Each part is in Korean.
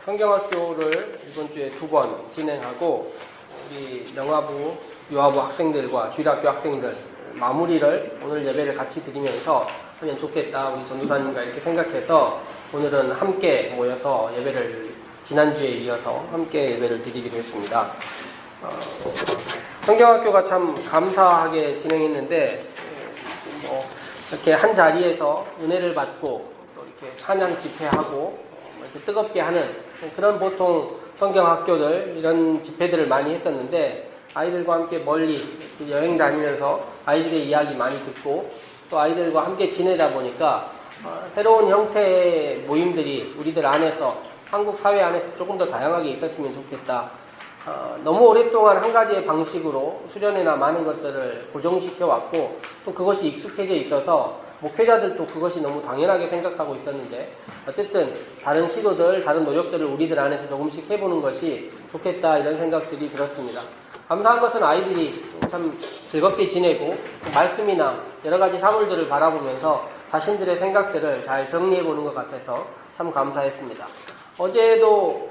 성경학교를 이번 주에 2번 진행하고 우리 영화부, 유아부 학생들과 주일학교 학생들 마무리를 오늘 예배를 같이 드리면서 하면 좋겠다 우리 전도사님과 이렇게 생각해서 오늘은 함께 모여서 예배를 지난주에 이어서 함께 예배를 드리기로 했습니다. 성경학교가 참 감사하게 진행했는데 이렇게 한 자리에서 은혜를 받고 또 이렇게 찬양 집회하고 이렇게 뜨겁게 하는 그런 보통 성경학교들 이런 집회들을 많이 했었는데 아이들과 함께 멀리 여행 다니면서 아이들의 이야기 많이 듣고 또 아이들과 함께 지내다 보니까 새로운 형태의 모임들이 우리들 안에서 한국 사회 안에서 조금 더 다양하게 있었으면 좋겠다. 너무 오랫동안 한 가지의 방식으로 수련회나 많은 것들을 고정시켜 왔고 또 그것이 익숙해져 있어서 목회자들도 그것이 너무 당연하게 생각하고 있었는데 어쨌든 다른 시도들, 다른 노력들을 우리들 안에서 조금씩 해보는 것이 좋겠다 이런 생각들이 들었습니다. 감사한 것은 아이들이 참 즐겁게 지내고 말씀이나 여러 가지 사물들을 바라보면서 자신들의 생각들을 잘 정리해보는 것 같아서 참 감사했습니다. 어제도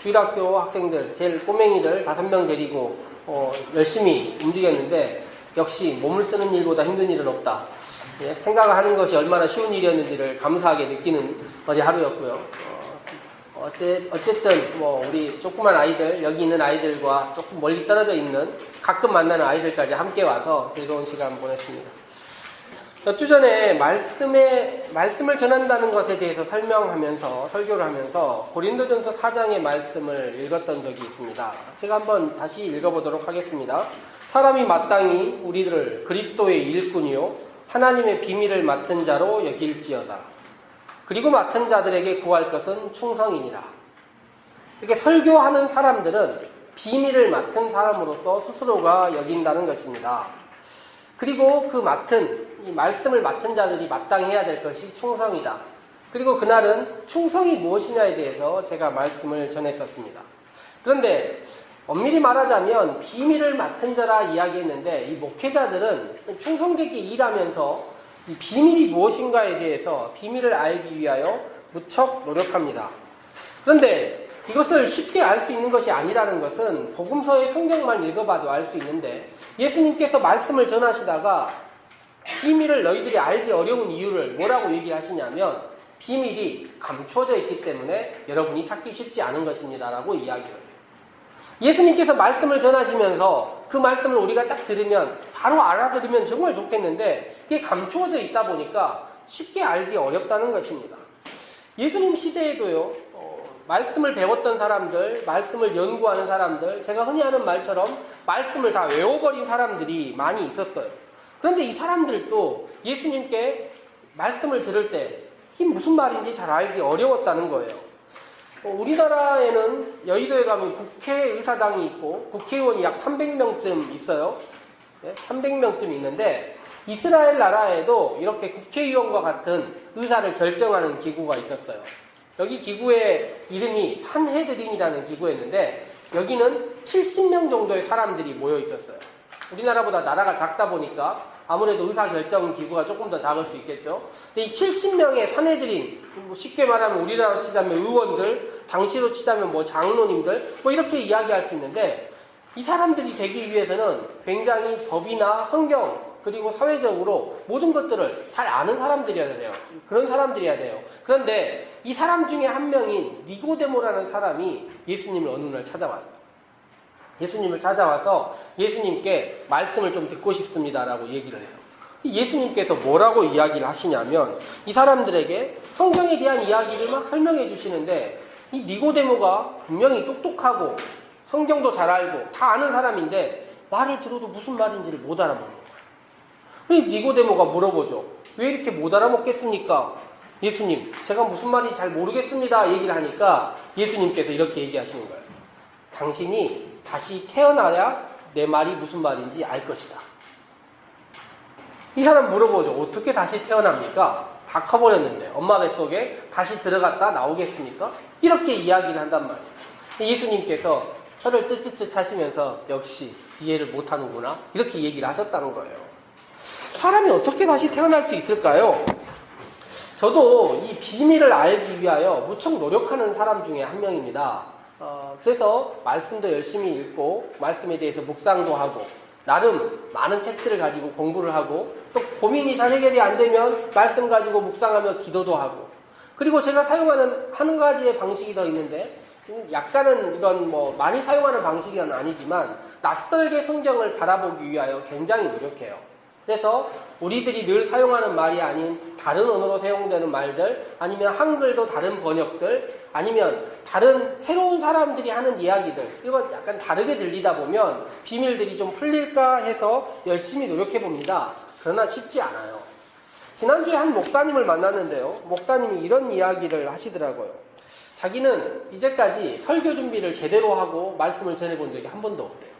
주일학교 학생들, 제일 꼬맹이들 5명 데리고 열심히 움직였는데 역시 몸을 쓰는 일보다 힘든 일은 없다. 생각을 하는 것이 얼마나 쉬운 일이었는지를 감사하게 느끼는 어제 하루였고요. 어쨌든 우리 조그만 아이들, 여기 있는 아이들과 조금 멀리 떨어져 있는 가끔 만나는 아이들까지 함께 와서 즐거운 시간 보냈습니다. 몇 주 전에 말씀을 전한다는 것에 대해서 설명하면서 설교를 하면서 고린도전서 4장의 말씀을 읽었던 적이 있습니다. 제가 한번 다시 읽어보도록 하겠습니다. 사람이 마땅히 우리를 그리스도의 일꾼이요 하나님의 비밀을 맡은 자로 여길지어다. 그리고 맡은 자들에게 구할 것은 충성이니라. 이렇게 설교하는 사람들은 비밀을 맡은 사람으로서 스스로가 여긴다는 것입니다. 그리고 그 이 말씀을 맡은 자들이 마땅해야 될 것이 충성이다. 그리고 그날은 충성이 무엇이냐에 대해서 제가 말씀을 전했었습니다. 그런데 엄밀히 말하자면 비밀을 맡은 자라 이야기했는데 이 목회자들은 충성되게 일하면서 이 비밀이 무엇인가에 대해서 비밀을 알기 위하여 무척 노력합니다. 그런데 이것을 쉽게 알 수 있는 것이 아니라는 것은 복음서의 성경만 읽어봐도 알 수 있는데 예수님께서 말씀을 전하시다가 비밀을 너희들이 알기 어려운 이유를 뭐라고 얘기하시냐면 비밀이 감춰져 있기 때문에 여러분이 찾기 쉽지 않은 것입니다 라고 이야기를 해요. 예수님께서 말씀을 전하시면서 그 말씀을 우리가 딱 들으면 바로 알아들으면 정말 좋겠는데 그게 감추어져 있다 보니까 쉽게 알기 어렵다는 것입니다. 예수님 시대에도요 말씀을 배웠던 사람들, 말씀을 연구하는 사람들, 제가 흔히 하는 말처럼 말씀을 다 외워버린 사람들이 많이 있었어요. 그런데 이 사람들도 예수님께 말씀을 들을 때 이게 무슨 말인지 잘 알기 어려웠다는 거예요. 우리나라에는 여의도에 가면 국회의사당이 있고 국회의원이 약 300명쯤 있어요. 300명쯤 있는데 이스라엘 나라에도 이렇게 국회의원과 같은 의사를 결정하는 기구가 있었어요. 여기 기구의 이름이 산헤드린이라는 기구였는데 여기는 70명 정도의 사람들이 모여 있었어요. 우리나라보다 나라가 작다 보니까 아무래도 의사결정 기구가 조금 더 작을 수 있겠죠. 근데 이 70명의 산헤드린, 쉽게 말하면 우리나라로 치자면 의원들, 당시로 치자면 장로님들, 이렇게 이야기할 수 있는데 이 사람들이 되기 위해서는 굉장히 법이나 성경, 그리고 사회적으로 모든 것들을 잘 아는 사람들이어야 돼요. 그런 사람들이어야 돼요. 그런데 이 사람 중에 한 명인 니고데모라는 사람이 예수님을 어느 날 찾아왔어요. 예수님을 찾아와서 예수님께 말씀을 좀 듣고 싶습니다라고 얘기를 해요. 예수님께서 뭐라고 이야기를 하시냐면 이 사람들에게 성경에 대한 이야기를 막 설명해 주시는데 이 니고데모가 분명히 똑똑하고 성경도 잘 알고 다 아는 사람인데 말을 들어도 무슨 말인지를 못 알아먹는 거예요. 그래서 니고데모가 물어보죠. 왜 이렇게 못 알아먹겠습니까? 예수님, 제가 무슨 말인지 잘 모르겠습니다 얘기를 하니까 예수님께서 이렇게 얘기하시는 거예요. 당신이 다시 태어나야 내 말이 무슨 말인지 알 것이다. 이 사람 물어보죠. 어떻게 다시 태어납니까? 다 커버렸는데 엄마 뱃속에 다시 들어갔다 나오겠습니까? 이렇게 이야기를 한단 말이에요. 예수님께서 혀를 쯧쯧쯧 하시면서 역시 이해를 못하는구나 이렇게 얘기를 하셨다는 거예요. 사람이 어떻게 다시 태어날 수 있을까요? 저도 이 비밀을 알기 위하여 무척 노력하는 사람 중에 한 명입니다. 그래서 말씀도 열심히 읽고 말씀에 대해서 묵상도 하고 나름 많은 책들을 가지고 공부를 하고 또 고민이 잘 해결이 안 되면 말씀 가지고 묵상하며 기도도 하고 그리고 제가 사용하는 한 가지의 방식이 더 있는데 약간은 이건 뭐 많이 사용하는 방식은 아니지만 낯설게 성경을 바라보기 위하여 굉장히 노력해요. 그래서 우리들이 늘 사용하는 말이 아닌 다른 언어로 사용되는 말들 아니면 한글도 다른 번역들 아니면 다른 새로운 사람들이 하는 이야기들 이건 약간 다르게 들리다 보면 비밀들이 좀 풀릴까 해서 열심히 노력해 봅니다. 그러나 쉽지 않아요. 지난주에 한 목사님을 만났는데요. 목사님이 이런 이야기를 하시더라고요. 자기는 이제까지 설교 준비를 제대로 하고 말씀을 전해본 적이 한 번도 없대요.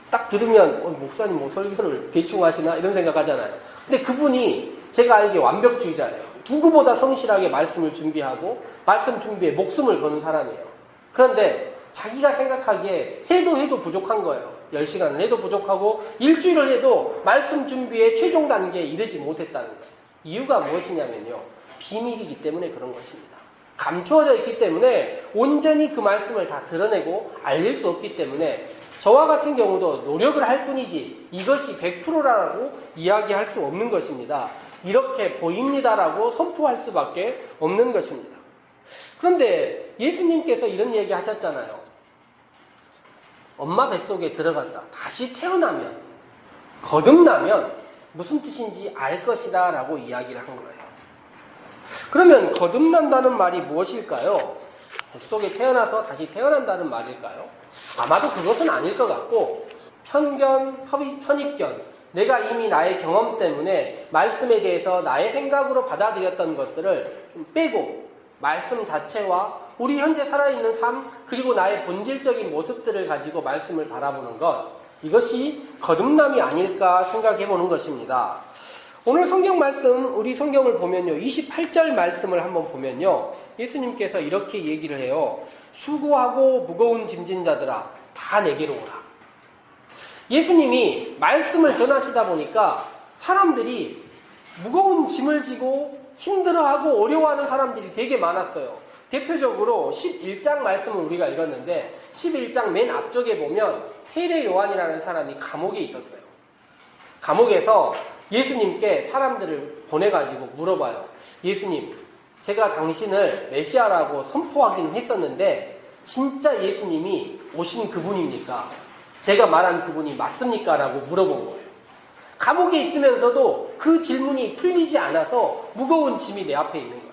딱 들으면 목사님 뭐 설교를 대충 하시나 이런 생각하잖아요. 근데 그분이 제가 알기에 완벽주의자예요. 누구보다 성실하게 말씀을 준비하고 말씀 준비에 목숨을 거는 사람이에요. 그런데 자기가 생각하기에 해도 부족한 거예요. 10시간을 해도 부족하고 일주일을 해도 말씀 준비의 최종 단계에 이르지 못했다는 거예요. 이유가 무엇이냐면요. 비밀이기 때문에 그런 것입니다. 감추어져 있기 때문에 온전히 그 말씀을 다 드러내고 알릴 수 없기 때문에 저와 같은 경우도 노력을 할 뿐이지 이것이 100%라고 이야기할 수 없는 것입니다. 이렇게 보입니다라고 선포할 수밖에 없는 것입니다. 그런데 예수님께서 이런 얘기 하셨잖아요. 엄마 뱃속에 들어간다. 다시 태어나면, 거듭나면 무슨 뜻인지 알 것이다 라고 이야기를 한 거예요. 그러면 거듭난다는 말이 무엇일까요? 뱃속에 태어나서 다시 태어난다는 말일까요? 아마도 그것은 아닐 것 같고 편견, 선입견, 내가 이미 나의 경험 때문에 말씀에 대해서 나의 생각으로 받아들였던 것들을 좀 빼고 말씀 자체와 우리 현재 살아있는 삶 그리고 나의 본질적인 모습들을 가지고 말씀을 바라보는 것 이것이 거듭남이 아닐까 생각해 보는 것입니다. 오늘 성경 말씀 우리 성경을 보면요 28절 말씀을 한번 보면요 예수님께서 이렇게 얘기를 해요. 수고하고 무거운 짐진 자들아 다 내게로 오라. 예수님이 말씀을 전하시다 보니까 사람들이 무거운 짐을 지고 힘들어하고 어려워하는 사람들이 되게 많았어요. 대표적으로 11장 말씀을 우리가 읽었는데 11장 맨 앞쪽에 보면 세례 요한이라는 사람이 감옥에 있었어요. 감옥에서 예수님께 사람들을 보내가지고 물어봐요. 예수님, 제가 당신을 메시아라고 선포하기는 했었는데 진짜 예수님이 오신 그분입니까? 제가 말한 그분이 맞습니까? 라고 물어본 거예요. 감옥에 있으면서도 그 질문이 풀리지 않아서 무거운 짐이 내 앞에 있는 거예요.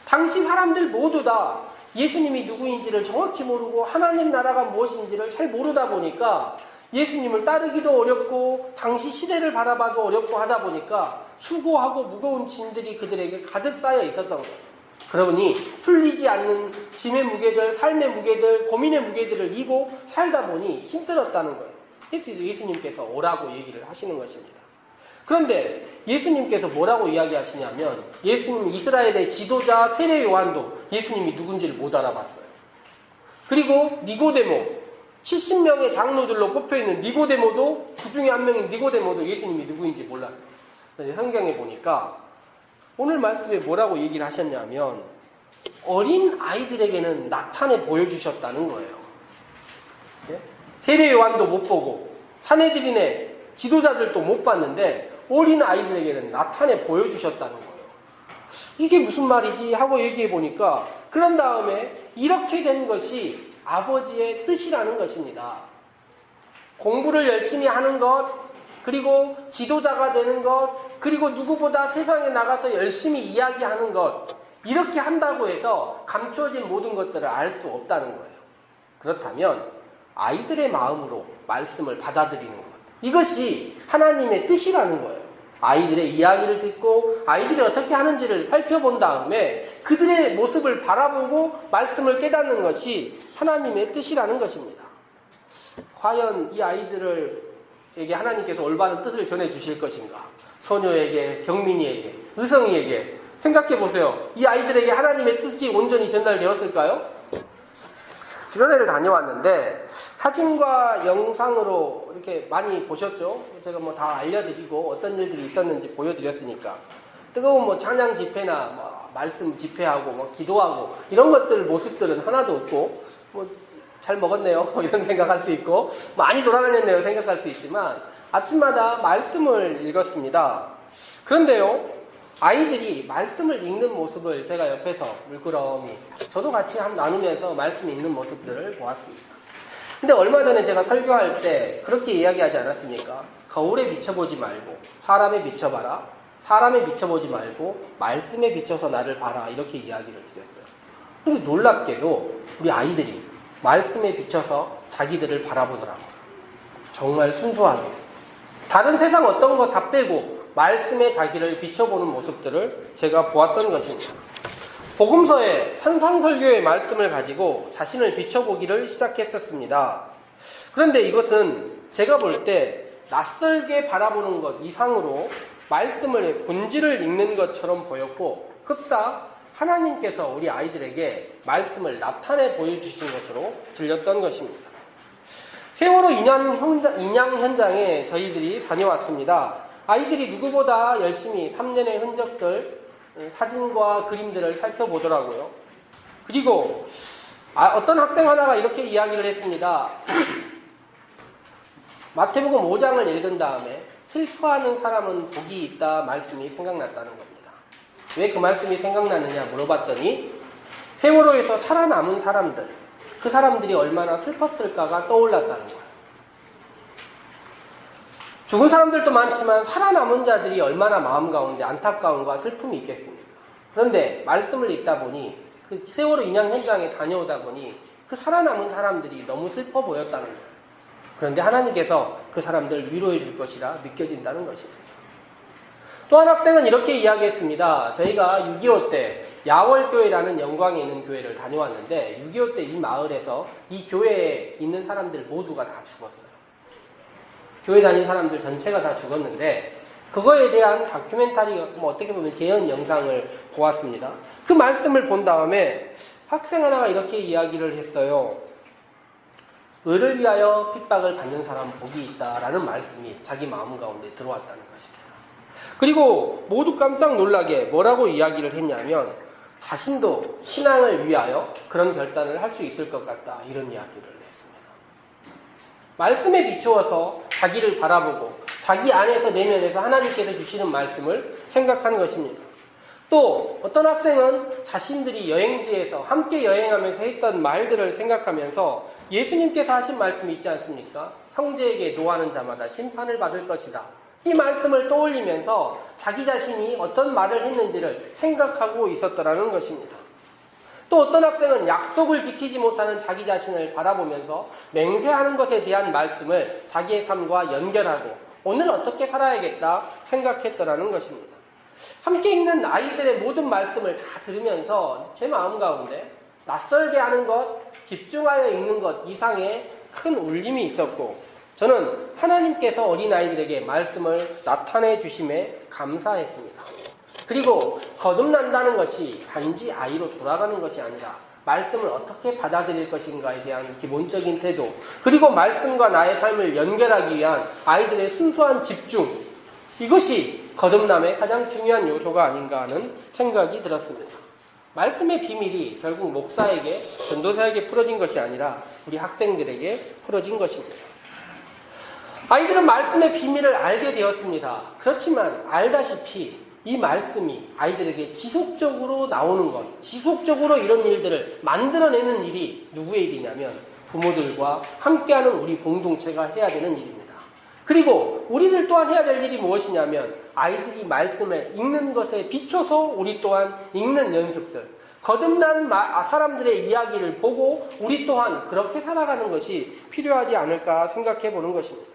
당시 사람들 모두 다 예수님이 누구인지를 정확히 모르고 하나님 나라가 무엇인지를 잘 모르다 보니까 예수님을 따르기도 어렵고 당시 시대를 바라봐도 어렵고 하다 보니까 수고하고 무거운 짐들이 그들에게 가득 쌓여 있었던 거예요. 그러니 풀리지 않는 짐의 무게들, 삶의 무게들, 고민의 무게들을 이고 살다 보니 힘들었다는 거예요. 예수님께서 오라고 얘기를 하시는 것입니다. 그런데 예수님께서 뭐라고 이야기하시냐면 예수님 이스라엘의 지도자 세례 요한도 예수님이 누군지를 못 알아봤어요. 그리고 니고데모 70명의 장로들로 꼽혀있는 니고데모도 그 중에 한 명인 니고데모도 예수님이 누구인지 몰랐어요. 성경에 보니까 오늘 말씀에 뭐라고 얘기를 하셨냐면 어린 아이들에게는 나타내 보여주셨다는 거예요. 세례 요한도 못 보고 산헤드린의 지도자들도 못 봤는데 어린 아이들에게는 나타내 보여주셨다는 거예요. 이게 무슨 말이지 하고 얘기해 보니까 그런 다음에 이렇게 된 것이 아버지의 뜻이라는 것입니다. 공부를 열심히 하는 것, 그리고 지도자가 되는 것, 그리고 누구보다 세상에 나가서 열심히 이야기하는 것, 이렇게 한다고 해서 감추어진 모든 것들을 알 수 없다는 거예요. 그렇다면 아이들의 마음으로 말씀을 받아들이는 것, 이것이 하나님의 뜻이라는 거예요. 아이들의 이야기를 듣고 아이들이 어떻게 하는지를 살펴본 다음에 그들의 모습을 바라보고 말씀을 깨닫는 것이 하나님의 뜻이라는 것입니다. 과연 이 아이들에게 하나님께서 올바른 뜻을 전해 주실 것인가? 소녀에게, 경민이에게, 의성이에게 생각해 보세요. 이 아이들에게 하나님의 뜻이 온전히 전달되었을까요? 수련회를 다녀왔는데 사진과 영상으로 이렇게 많이 보셨죠? 제가 뭐 다 알려드리고 어떤 일들이 있었는지 보여드렸으니까. 뜨거운 뭐 찬양 집회나 뭐 말씀 집회하고 뭐 기도하고 이런 것들 모습들은 하나도 없고 뭐 잘 먹었네요 이런 생각할 수 있고 많이 돌아다녔네요 생각할 수 있지만 아침마다 말씀을 읽었습니다. 그런데요, 아이들이 말씀을 읽는 모습을 제가 옆에서 물끄러미 저도 같이 나누면서 말씀 읽는 모습들을 보았습니다. 근데 얼마 전에 제가 설교할 때 그렇게 이야기하지 않았습니까? 거울에 비춰보지 말고 사람에 비춰봐라. 사람에 비춰보지 말고 말씀에 비춰서 나를 봐라. 이렇게 이야기를 드렸어요. 근데 놀랍게도 우리 아이들이 말씀에 비춰서 자기들을 바라보더라고요. 정말 순수하게. 다른 세상 어떤 거 다 빼고 말씀에 자기를 비춰보는 모습들을 제가 보았던 것입니다. 복음서의 산상설교의 말씀을 가지고 자신을 비춰보기를 시작했었습니다. 그런데 이것은 제가 볼 때 낯설게 바라보는 것 이상으로 말씀의 본질을 읽는 것처럼 보였고 흡사 하나님께서 우리 아이들에게 말씀을 나타내 보여주신 것으로 들렸던 것입니다. 세월호 인양 현장에 저희들이 다녀왔습니다. 아이들이 누구보다 열심히 3년의 흔적들, 사진과 그림들을 살펴보더라고요. 그리고 어떤 학생 하나가 이렇게 이야기를 했습니다. 마태복음 5장을 읽은 다음에 슬퍼하는 사람은 복이 있다 말씀이 생각났다는 겁니다. 왜 그 말씀이 생각나느냐 물어봤더니 세월호에서 살아남은 사람들, 그 사람들이 얼마나 슬펐을까가 떠올랐다는 거예요. 죽은 사람들도 많지만 살아남은 자들이 얼마나 마음 가운데 안타까움과 슬픔이 있겠습니까? 그런데 말씀을 읽다 보니 그 세월호 인양 현장에 다녀오다 보니 그 살아남은 사람들이 너무 슬퍼 보였다는 거예요. 그런데 하나님께서 그 사람들을 위로해 줄 것이라 느껴진다는 것입니다. 또 한 학생은 이렇게 이야기했습니다. 저희가 6.25 때 야월교회라는 영광에 있는 교회를 다녀왔는데 6.25 때 이 마을에서 이 교회에 있는 사람들 모두가 다 죽었어요. 교회 다닌 사람들 전체가 다 죽었는데 그거에 대한 다큐멘터리, 어떻게 보면 재현 영상을 보았습니다. 그 말씀을 본 다음에 학생 하나가 이렇게 이야기를 했어요. 의를 위하여 핍박을 받는 사람 복이 있다라는 말씀이 자기 마음 가운데 들어왔다는 것입니다. 그리고 모두 깜짝 놀라게 뭐라고 이야기를 했냐면 자신도 신앙을 위하여 그런 결단을 할 수 있을 것 같다 이런 이야기를 했습니다. 말씀에 비추어서 자기를 바라보고 자기 안에서 내면에서 하나님께서 주시는 말씀을 생각하는 것입니다. 또 어떤 학생은 자신들이 여행지에서 함께 여행하면서 했던 말들을 생각하면서 예수님께서 하신 말씀이 있지 않습니까? 형제에게 노하는 자마다 심판을 받을 것이다. 이 말씀을 떠올리면서 자기 자신이 어떤 말을 했는지를 생각하고 있었더라는 것입니다. 또 어떤 학생은 약속을 지키지 못하는 자기 자신을 바라보면서 맹세하는 것에 대한 말씀을 자기의 삶과 연결하고 오늘 어떻게 살아야겠다 생각했더라는 것입니다. 함께 읽는 아이들의 모든 말씀을 다 들으면서 제 마음 가운데 낯설게 하는 것, 집중하여 읽는 것 이상의 큰 울림이 있었고 저는 하나님께서 어린아이들에게 말씀을 나타내 주심에 감사했습니다. 그리고 거듭난다는 것이 단지 아이로 돌아가는 것이 아니라 말씀을 어떻게 받아들일 것인가에 대한 기본적인 태도, 그리고 말씀과 나의 삶을 연결하기 위한 아이들의 순수한 집중, 이것이 거듭남의 가장 중요한 요소가 아닌가 하는 생각이 들었습니다. 말씀의 비밀이 결국 목사에게, 전도사에게 풀어진 것이 아니라 우리 학생들에게 풀어진 것입니다. 아이들은 말씀의 비밀을 알게 되었습니다. 그렇지만 알다시피 이 말씀이 아이들에게 지속적으로 나오는 것, 지속적으로 이런 일들을 만들어내는 일이 누구의 일이냐면 부모들과 함께하는 우리 공동체가 해야 되는 일입니다. 그리고 우리들 또한 해야 될 일이 무엇이냐면 아이들이 말씀을 읽는 것에 비춰서 우리 또한 읽는 연습들, 거듭난 사람들의 이야기를 보고 우리 또한 그렇게 살아가는 것이 필요하지 않을까 생각해 보는 것입니다.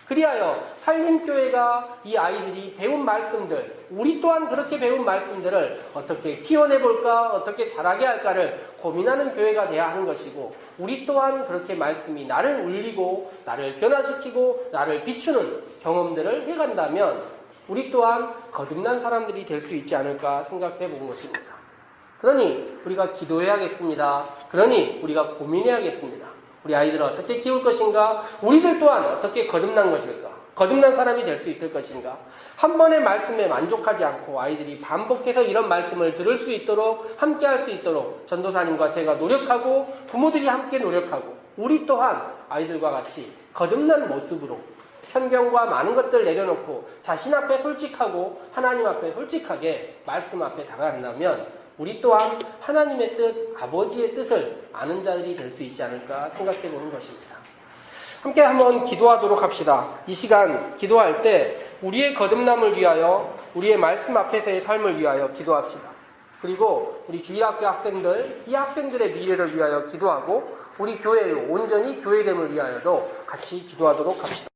그리하여 산림교회가 이 아이들이 배운 말씀들, 우리 또한 그렇게 배운 말씀들을 어떻게 키워내볼까, 어떻게 자라게 할까를 고민하는 교회가 되어야 하는 것이고, 우리 또한 그렇게 말씀이 나를 울리고 나를 변화시키고 나를 비추는 경험들을 해간다면 우리 또한 거듭난 사람들이 될 수 있지 않을까 생각해 본 것입니다. 그러니 우리가 기도해야겠습니다. 그러니 우리가 고민해야겠습니다. 우리 아이들을 어떻게 키울 것인가? 우리들 또한 어떻게 거듭난 것일까? 거듭난 사람이 될 수 있을 것인가? 한 번의 말씀에 만족하지 않고 아이들이 반복해서 이런 말씀을 들을 수 있도록, 함께 할 수 있도록 전도사님과 제가 노력하고 부모들이 함께 노력하고 우리 또한 아이들과 같이 거듭난 모습으로 편견과 많은 것들 내려놓고 자신 앞에 솔직하고 하나님 앞에 솔직하게 말씀 앞에 다가간다면 우리 또한 하나님의 뜻, 아버지의 뜻을 아는 자들이 될 수 있지 않을까 생각해 보는 것입니다. 함께 한번 기도하도록 합시다. 이 시간 기도할 때 우리의 거듭남을 위하여, 우리의 말씀 앞에서의 삶을 위하여 기도합시다. 그리고 우리 주일학교 학생들, 이 학생들의 미래를 위하여 기도하고 우리 교회를 온전히 교회됨을 위하여도 같이 기도하도록 합시다.